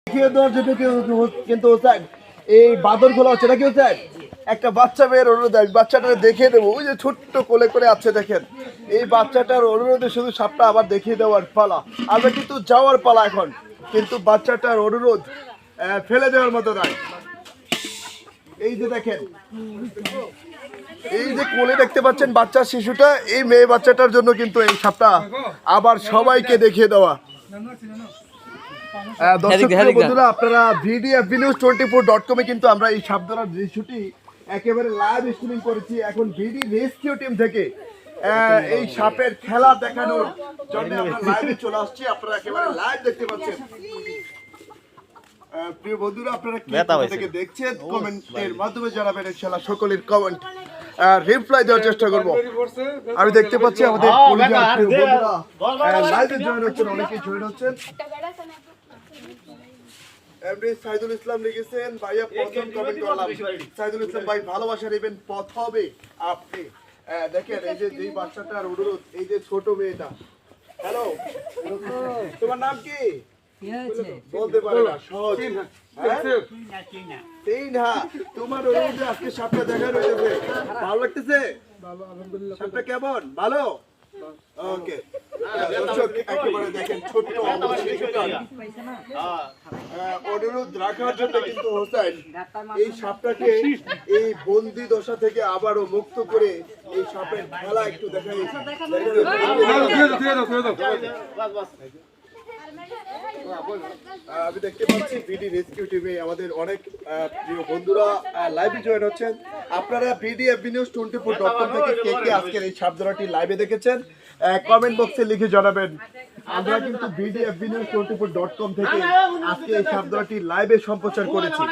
দেখিয়ে দেওয়ার জন্য কিন্তু হোসেন এই বাদরগুলো হচ্ছে নাকি হোসেন একটা বাচ্চা মেয়ের অনুরোধ বাচ্চাটা দেখিয়ে দেবো ওই যে ছোট্ট কোলে করে আছে দেখেন এই বাচ্চাটার অনুরোধে শুধু সাপটা আবার দেখিয়ে দেওয়ার পালা আমরা কিন্তু যাওয়ার পালা এখন কিন্তু বাচ্চাটার অনুরোধ ফেলে দেওয়ার মতো নয় এই যে দেখেন এই যে কোলে দেখতে পাচ্ছেন বাচ্চা শিশুটা এই মেয়ে বাচ্চাটার জন্য কিন্তু এই সাপটা আবার সবাইকে দেখিয়ে দেওয়া বন্ধুরা আপনারা VDFBnews24.com কিন্তু আমরা এই সাপ ধরার দৃশ্যটি একেবারে লাইভ স্ট্রিমিং করেছি এখন ভিডি রেস্কিউ টিম থেকে এই সাপের খেলা দেখানোর জন্য আমরা লাইভে চলে আসছি আপনারা একেবারে লাইভ দেখতে পাচ্ছেন প্রিয় বন্ধুরা আপনারা কি থেকে দেখছেন কমেন্টের মাধ্যমে জানাবেন ইনশাআল্লাহ সকলের কমেন্ট রিপ্লাই দেওয়ার চেষ্টা করব আমি দেখতে পাচ্ছি আমাদের বন্ধুরা লাইভে জয়েন হচ্ছেন অনেকেই জয়েন হচ্ছেন এমডি সাইদুল ইসলাম লিখেছেন ভাইয়া প্রথম কমেন্ট করলাম সাইদুল ইসলাম ভাই ভালোবাসা নেবেন প্রথমে আপনি দেখেন এই যে যেই বাচ্চাটার অনুরোধ এই যে ছোট মেয়েটা হ্যালো তোমার নাম কি বলতে পারে না সহজ তোমার অনুরোধে আজকে সাপটা দেখা রয়েছে ভালো লাগতেছে সাপটা কেমন ভালো ওকে দর্শক একেবারে দেখেন ছোট্ট অনুরোধ রাখার জন্য কিন্তু হোসেন এই সাপটাকে এই বন্দি দশা থেকে আবারও মুক্ত করে এই সাপের খেলা একটু দেখাই আমি দেখতে পাচ্ছি ভিডি রেস্কিউ টিমে আমাদের অনেক প্রিয় বন্ধুরা লাইভে জয়েন হচ্ছেন আপনারা VDFBnews24.com থেকে কে কে আজকের এই সাপ ধরাটি লাইভে দেখেছেন কমেন্ট বক্সে লিখে জানাবেন আমরা কিন্তু VDFBnews24.com থেকে আজকে এই সাপ ধরাটি লাইভে সম্প্রচার করেছি